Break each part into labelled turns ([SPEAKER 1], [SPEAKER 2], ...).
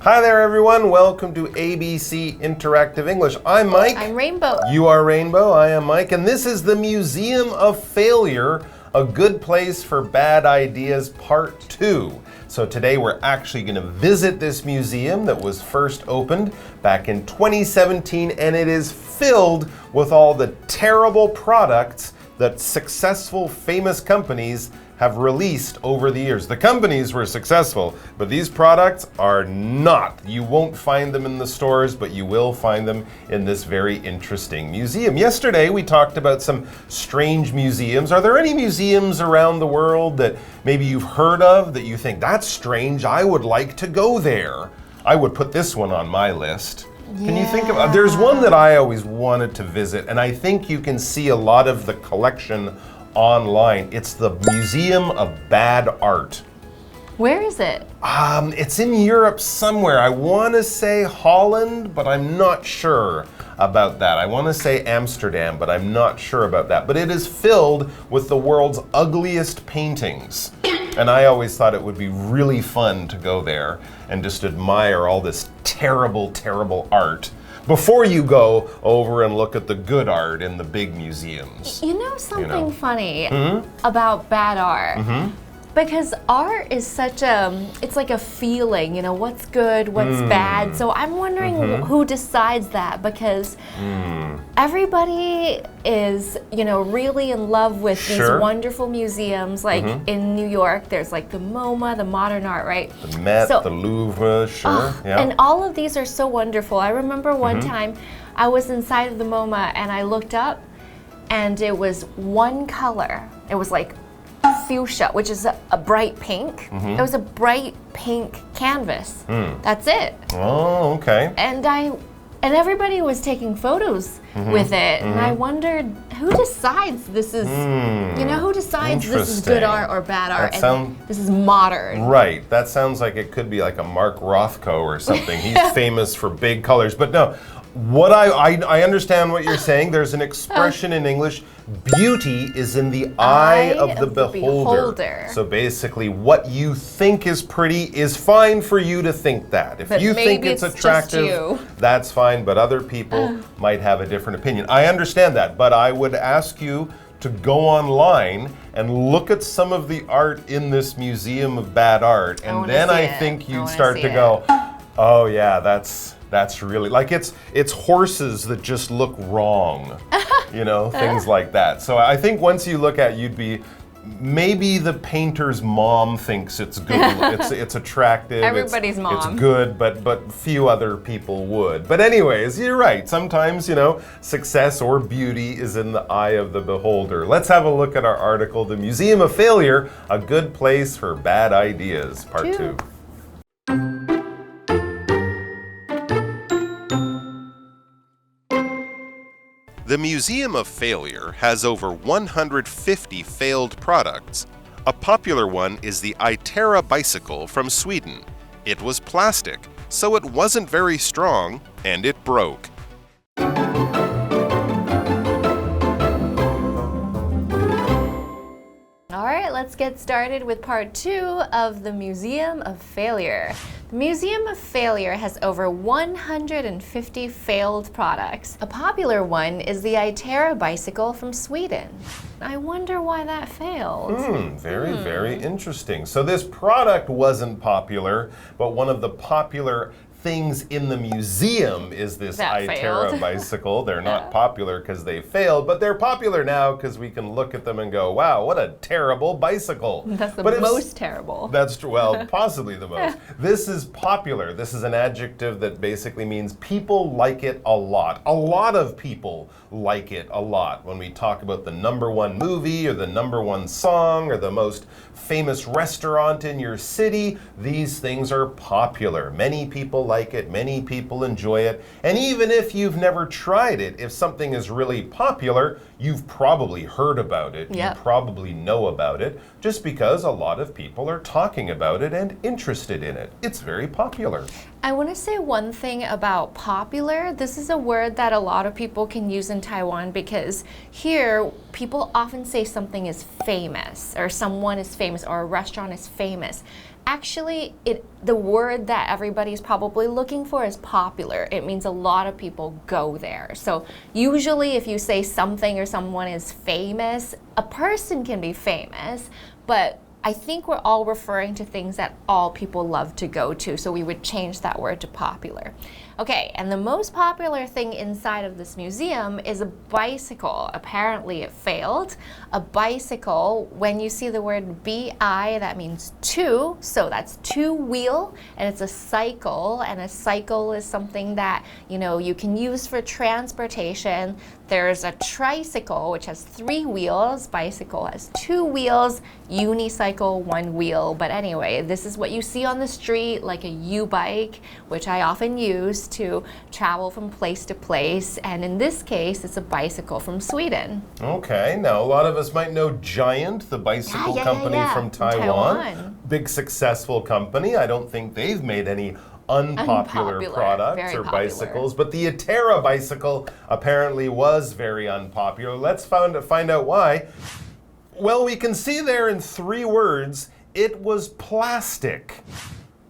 [SPEAKER 1] Hi there, everyone. Welcome to ABC Interactive English. I'm Mike.
[SPEAKER 2] I'm Rainbow.
[SPEAKER 1] You are Rainbow. I am Mike. And this is the Museum of Failure, a good place for bad ideas, part 2. So today we're actually going to visit this museum that was first opened back in 2017, and it is filled with all the terrible products that successful, famous companies have released over the years. The companies were successful, but these products are not. You won't find them in the stores, but you will find them in this very interesting museum. Yesterday, we talked about some strange museums. Are there any museums around the world that maybe you've heard of that you think, that's strange, I would like to go there? I would put this one on my list. Can you think of, there's one that I always wanted to visit, and I think you can see a lot of the collection online. It's the Museum of Bad Art.
[SPEAKER 2] Where is it?
[SPEAKER 1] It's in Europe somewhere. I want to say Holland, but I'm not sure about that. I want to say Amsterdam, but I'm not sure about that. But it is filled with the world's ugliest paintings. And I always thought it would be really fun to go there and just admire all this terrible, terrible art before you go over and look at the good art in the big museums.
[SPEAKER 2] You know something funny about bad art? Because art is such it's like a feeling, you know, what's good, what's bad. So I'm wondering who decides that, because everybody is, you know, really in love with these wonderful museums. Like in New York, there's like the MoMA, the modern art, right?
[SPEAKER 1] The Met, the Louvre,
[SPEAKER 2] And all of these are so wonderful. I remember one time I was inside of the MoMA and I looked up and it was one color. It was like fuchsia, which is a bright pink. It was a bright pink canvas. That's it.
[SPEAKER 1] Oh, okay.
[SPEAKER 2] And everybody was taking photos with it, and I wondered who decides this is, you know, who decides this is good art or bad art, and this is modern.
[SPEAKER 1] Right. That sounds like it could be like a Mark Rothko or something. He's famous for big colors, but no. What I understand what you're saying. There's an expression in English, beauty is in the eye of the beholder. So basically what you think is pretty is fine for you to think that. If you think it's attractive, that's fine, but other people might have a different opinion. I understand that, but I would ask you to go online and look at some of the art in this Museum of Bad Art, and then I think you'd start to go, oh yeah, that's really, like it's horses that just look wrong, you know, things like that. So I think once you look at, you'd be, maybe the painter's mom thinks it's good, it's attractive,
[SPEAKER 2] everybody's mom.
[SPEAKER 1] It's good, but few other people would. But anyways, you're right. Sometimes, you know, success or beauty is in the eye of the beholder. Let's have a look at our article, The Museum of Failure, a good place for bad ideas, part 2. The Museum of Failure has over 150 failed products. A popular one is the Itera bicycle from Sweden. It was plastic, so it wasn't very strong, and it broke.
[SPEAKER 2] All right, let's get started with part 2 of the Museum of Failure. The Museum of Failure has over 150 failed products. A popular one is the Itera bicycle from Sweden. I wonder why that failed.
[SPEAKER 1] Very, very interesting. So this product wasn't popular, but one of the popular things in the museum is this Itera bicycle. They're not popular because they failed, but they're popular now because we can look at them and go, wow, what a terrible bicycle.
[SPEAKER 2] That's the most terrible.
[SPEAKER 1] That's true. Well, possibly the most. This is popular. This is an adjective that basically means people like it a lot. A lot of people like it a lot. When we talk about the #1 movie or the #1 song or the most famous restaurant in your city, these things are popular. Many people like it, many people enjoy it, and even if you've never tried it, if something is really popular, you've probably heard about it, you probably know about it, just because a lot of people are talking about it and interested in it. It's very popular.
[SPEAKER 2] I want to say one thing about popular. This is a word that a lot of people can use in Taiwan because here people often say something is famous or someone is famous or a restaurant is famous. Actually, the word that everybody's probably looking for is popular. It means a lot of people go there. So usually if you say something or someone is famous, a person can be famous, but I think we're all referring to things that all people love to go to, so we would change that word to popular. Okay, and the most popular thing inside of this museum is a bicycle. Apparently it failed. A bicycle, when you see the word bi, that means two, so that's two wheel, and it's a cycle, and a cycle is something that, you know, you can use for transportation. There's a tricycle, which has 3 wheels. Bicycle has 2 wheels. Unicycle, 1 wheel. But anyway, this is what you see on the street, like a U-bike, which I often use to travel from place to place. And in this case, it's a bicycle from Sweden.
[SPEAKER 1] Okay, now a lot of us might know Giant, the bicycle company from Taiwan. Big successful company. I don't think they've made any unpopular products or bicycles, but the Atera bicycle apparently was very unpopular. Let's find out why. Well, we can see there in 3 words, it was plastic.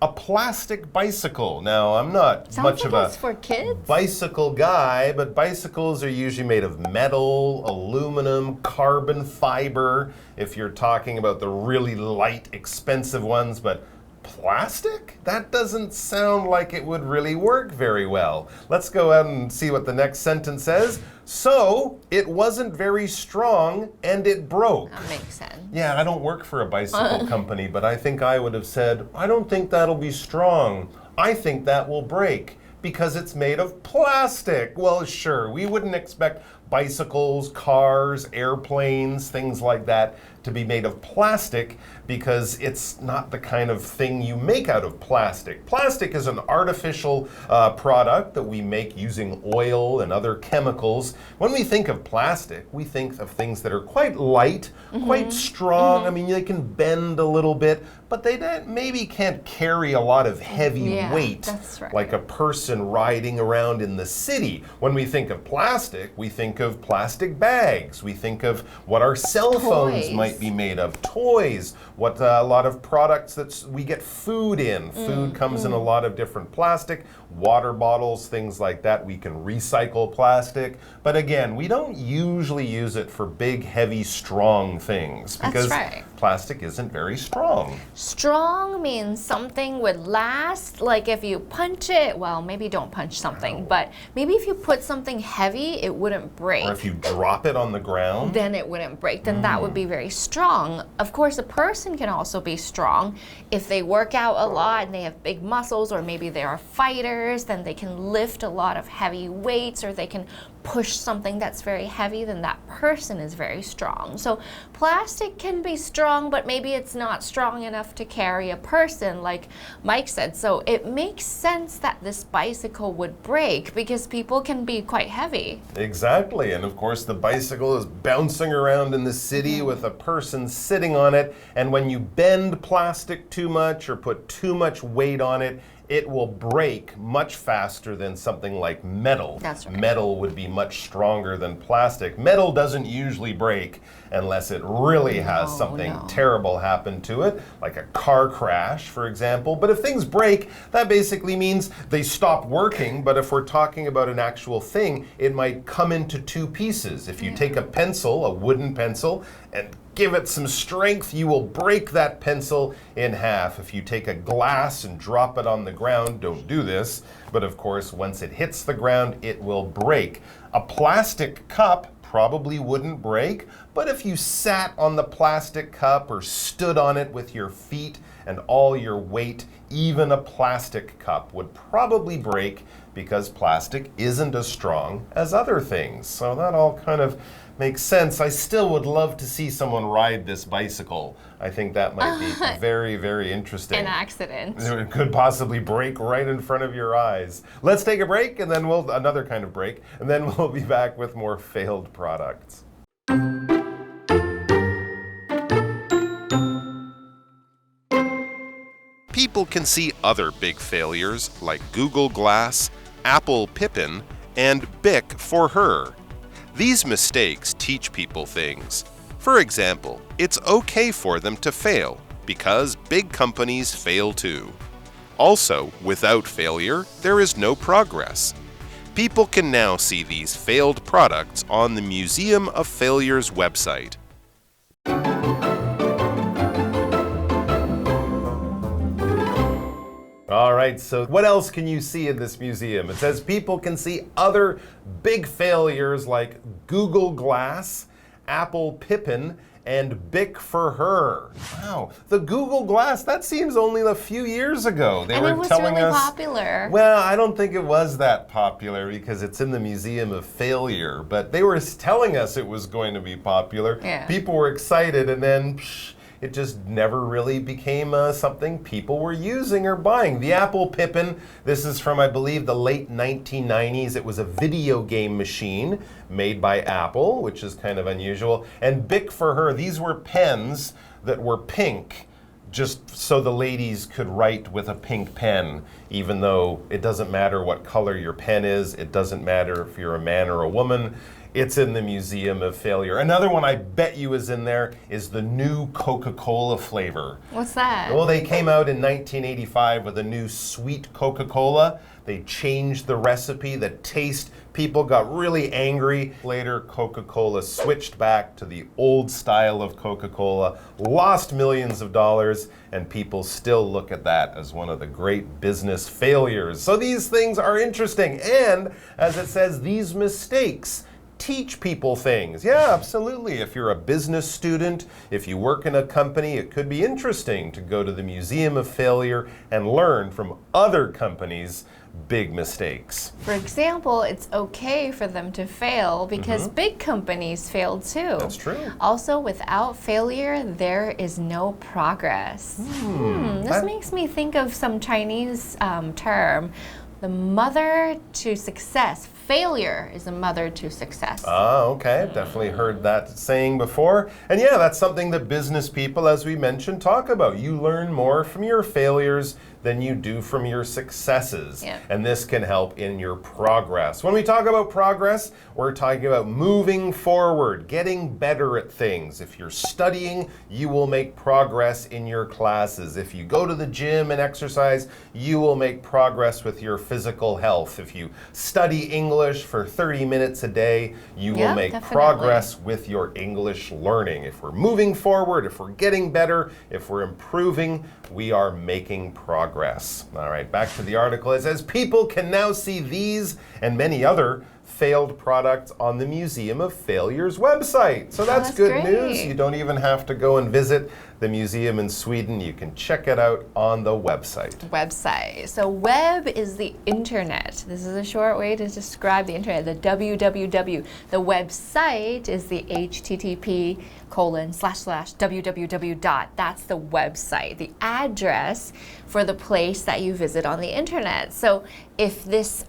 [SPEAKER 1] A plastic bicycle. Now, I'm not much of a
[SPEAKER 2] for kids?
[SPEAKER 1] Bicycle guy, but bicycles are usually made of metal, aluminum, carbon fiber, if you're talking about the really light, expensive ones, but plastic? That doesn't sound like it would really work very well. Let's go ahead and see what the next sentence says. So, it wasn't very strong and it broke.
[SPEAKER 2] That makes sense.
[SPEAKER 1] Yeah, I don't work for a bicycle company, but I think I would have said, I don't think that'll be strong. I think that will break because it's made of plastic. Well, sure, we wouldn't expect bicycles, cars, airplanes, things like that to be made of plastic because it's not the kind of thing you make out of plastic. Plastic is an artificial product that we make using oil and other chemicals. When we think of plastic, we think of things that are quite light, quite strong. I mean, they can bend a little bit, but they maybe can't carry a lot of heavy weight,
[SPEAKER 2] that's right.
[SPEAKER 1] like a person riding around in the city. When we think of plastic, we think of plastic bags. We think of what our cell phones might be made of, toys, what a lot of products that we get food in. Food comes in a lot of different plastic, water bottles, things like that. We can recycle plastic. But again, we don't usually use it for big, heavy, strong things because plastic isn't very strong.
[SPEAKER 2] Strong means something would last, like if you punch it, well, maybe don't punch something, but maybe if you put something heavy, it wouldn't break.
[SPEAKER 1] Or if you drop it on the ground,
[SPEAKER 2] then it wouldn't break. Then that would be very strong. Of course, a person can also be strong. If they work out a lot and they have big muscles, or maybe they are fighters, then they can lift a lot of heavy weights, or they can push something that's very heavy, then that person is very strong. So plastic can be strong, but maybe it's not strong enough to carry a person, like Mike said. So it makes sense that this bicycle would break because people can be quite heavy.
[SPEAKER 1] Exactly, and of course the bicycle is bouncing around in the city with a person sitting on it, and when you bend plastic too much or put too much weight on it, it will break much faster than something like metal.
[SPEAKER 2] That's right.
[SPEAKER 1] Metal would be much stronger than plastic. Metal doesn't usually break unless it really has something terrible happen to it, like a car crash, for example. But if things break, that basically means they stop working. But if we're talking about an actual thing, it might come into 2 pieces. If you take a pencil, a wooden pencil, and give it some strength, you will break that pencil in half. If you take a glass and drop it on the ground, don't do this, but of course, once it hits the ground, it will break. A plastic cup probably wouldn't break, but if you sat on the plastic cup or stood on it with your feet and all your weight, even a plastic cup would probably break because plastic isn't as strong as other things. So that all kind of makes sense. I still would love to see someone ride this bicycle. I think that might be very, very interesting.
[SPEAKER 2] An accident.
[SPEAKER 1] It could possibly break right in front of your eyes. Let's take a break, and then another kind of break, and then we'll be back with more failed products. People can see other big failures like Google Glass, Apple Pippin, and Bic for her. These mistakes teach people things. For example, it's okay for them to fail, because big companies fail too. Also, without failure, there is no progress. People can now see these failed products on the Museum of Failure's website. All right, so what else can you see in this museum? It says people can see other big failures like Google Glass, Apple Pippin, and Bic for Her. Wow, the Google Glass, that seems only a few years ago.
[SPEAKER 2] And it was really popular.
[SPEAKER 1] Well, I don't think it was that popular because it's in the Museum of Failure, but they were telling us it was going to be popular.
[SPEAKER 2] Yeah.
[SPEAKER 1] People were excited, and then it just never really became something people were using or buying. The Apple Pippin, this is from, I believe, the late 1990s. It was a video game machine made by Apple, which is kind of unusual. And Bic for Her, these were pens that were pink, just so the ladies could write with a pink pen, even though it doesn't matter what color your pen is. It doesn't matter if you're a man or a woman. It's in the Museum of Failure. Another one I bet you is in there is the new Coca-Cola flavor.
[SPEAKER 2] What's that?
[SPEAKER 1] Well, they came out in 1985 with a new sweet Coca-Cola. They changed the recipe, the taste. People got really angry. Later, Coca-Cola switched back to the old style of Coca-Cola, lost millions of dollars, and people still look at that as one of the great business failures. So these things are interesting. And as it says, these mistakes teach people things. Yeah, absolutely. If you're a business student, if you work in a company, it could be interesting to go to the Museum of Failure and learn from other companies' big mistakes.
[SPEAKER 2] For example, it's okay for them to fail because big companies failed too.
[SPEAKER 1] That's true.
[SPEAKER 2] Also, without failure, there is no progress. This makes me think of some Chinese term, the mother to success. Failure is a mother to success.
[SPEAKER 1] Ah, okay. I've definitely heard that saying before. And yeah, that's something that business people, as we mentioned, talk about. You learn more from your failures than you do from your successes.
[SPEAKER 2] Yeah.
[SPEAKER 1] And this can help in your progress. When we talk about progress, we're talking about moving forward, getting better at things. If you're studying, you will make progress in your classes. If you go to the gym and exercise, you will make progress with your physical health. If you study English for 30 minutes a day, you will make progress with your English learning. If we're moving forward, if we're getting better, if we're improving, we are making progress. All right, back to the article. It says people can now see these and many other failed products on the Museum of Failure's website. So that's good news. You don't even have to go and visit the museum in Sweden. You can check it out on the website.
[SPEAKER 2] So web is the internet. This is a short way to describe the internet, the www. The website is the http://www. That's the website, the address for the place that you visit on the internet. So if this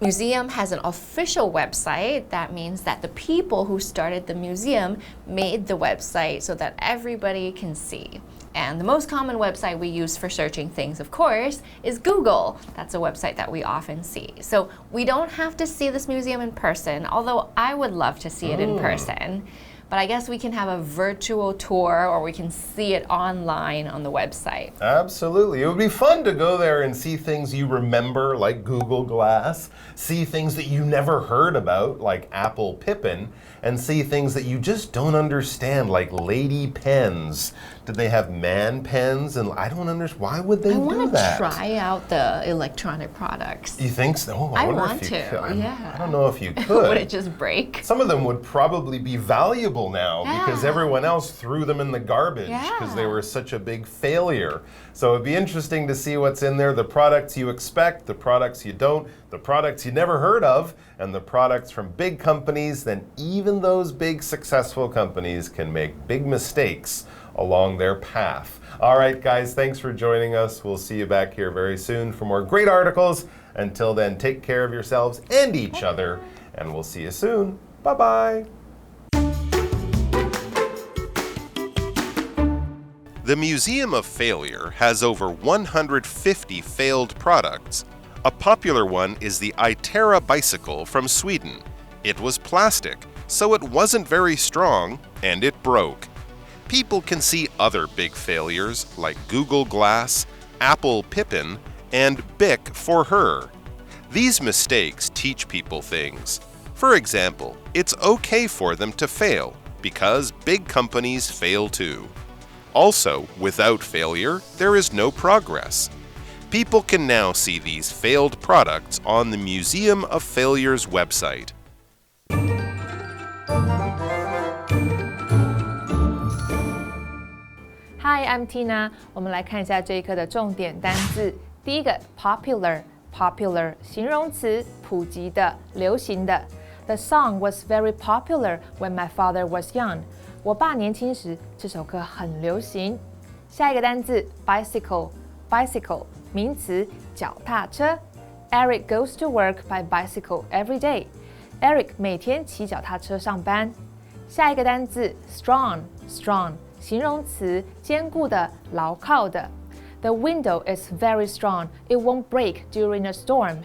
[SPEAKER 2] museum has an official website, that means that the people who started the museum made the website so that everybody can see. And the most common website we use for searching things, of course, is Google. That's a website that we often see. So we don't have to see this museum in person, although I would love to see it in person. But I guess we can have a virtual tour or we can see it online on the website.
[SPEAKER 1] Absolutely. It would be fun to go there and see things you remember, like Google Glass, see things that you never heard about, like Apple Pippin, and see things that you just don't understand, like lady pens. Did they have man pens? And I don't understand. Why would they do that?
[SPEAKER 2] I want to try out the electronic products.
[SPEAKER 1] You think so? Oh,
[SPEAKER 2] I want to. Yeah.
[SPEAKER 1] I don't know if you could.
[SPEAKER 2] Would it just break?
[SPEAKER 1] Some of them would probably be valuable now because everyone else threw them in the garbage because they were such a big failure. So it'd be interesting to see what's in there, the products you expect, the products you don't, the products you never heard of, and the products from big companies. Then even those big successful companies can make big mistakes along their path. All right, guys, thanks for joining us. We'll see you back here very soon for more great articles. Until then, take care of yourselves and each other, and we'll see you soon. Bye-bye. The Museum of Failure has over 150 failed products. A popular one is the Itera bicycle from Sweden. It was plastic, so it wasn't very strong, and it broke. people can see other big failures like Google Glass, Apple Pippin, and Bic for her. These mistakes teach people things. For example, it's okay for them to fail because big companies fail too. Also, without failure, there is no progress. People can now see these failed products on the Museum of Failure's website.
[SPEAKER 3] Hi, I'm Tina. 我们来看一下这一课的重点单字。第一个 popular 形容词，普及的、流行的。The song was very popular when my father was young. 我爸年轻时，这首歌很流行。下一个单字 bicycle 名词，脚踏车。Eric goes to work by bicycle every day. Eric 每天骑脚踏车上班。下一个单字 strong 形容词，坚固的、牢靠的。The window is very strong. It won't break during a storm.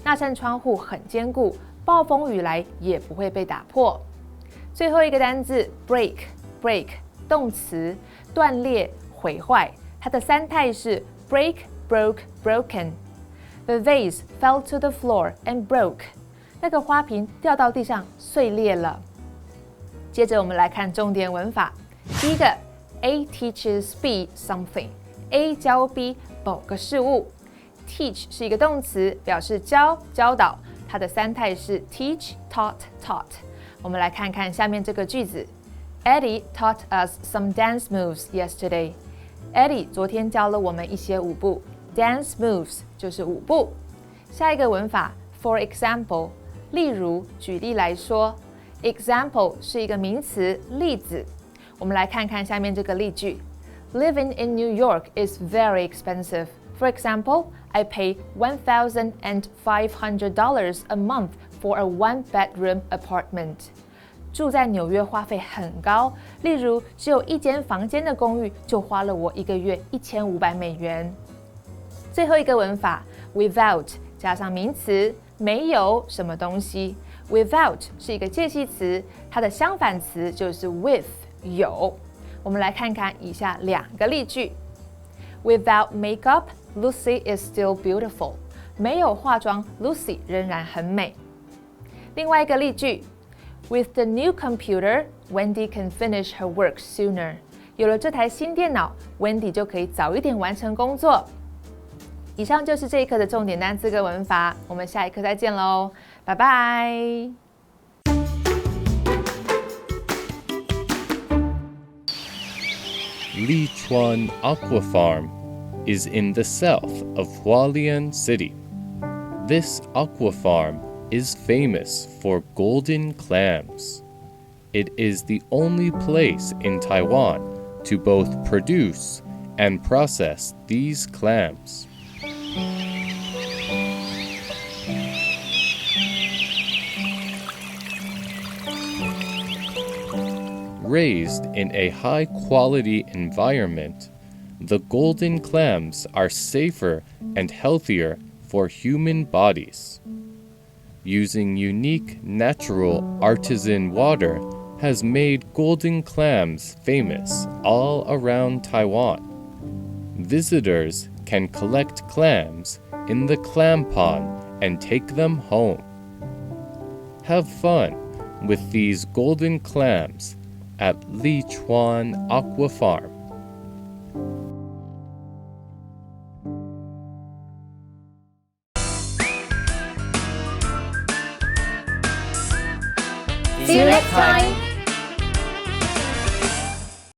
[SPEAKER 3] 那扇窗户很坚固，暴风雨来也不会被打破。最后一个单字 break 动词，断裂、毁坏。它的三态是 break, broke, broken. The vase fell to the floor and broke. 那个花瓶掉到地上碎裂了。接着我们来看重点文法。第一个 A teaches B something. A 教 B 某个事物。Teach 是一个动词，表示教、教导。它的三态是 teach, taught, taught. 我们来看看下面这个句子。Eddie taught us some dance moves yesterday. Eddie 昨天教了我们一些舞步。Dance moves 就是舞步。下一个文法 for example, 例如，举例来说。Example 是一个名词，例子。我们来看看下面这个例句。Living in New York is very expensive. For example, I pay $1,500 a month for a one-bedroom apartment. 住在纽约花费很高，例如只有一间房间的公寓就花了我一个月$1500。最后一个文法 without 加上名词，没有什么东西。Without 是一个介系词，它的相反词就是 with 有。我们来看看以下两个例句。Without makeup, Lucy is still beautiful. 没有化妆 ，Lucy 仍然很美。另外一个例句 ，With the new computer, Wendy can finish her work sooner. 有了这台新电脑 ，Wendy 就可以早一点完成工作。以上就是这一课的重点单词跟文法，我们下一课再见喽，拜拜。
[SPEAKER 4] Li Chuan Aquafarm is in the south of Hualien City. This aquafarm is famous for golden clams. It is the only place in Taiwan to both produce and process these clams. Raised in a high-quality environment, the golden clams are safer and healthier for human bodies. Using unique natural artisan water has made golden clams famous all around Taiwan. Visitors can collect clams in the clam pond and take them home. Have fun with these golden clams at Li Chuan Aquafarm.
[SPEAKER 2] See you next time!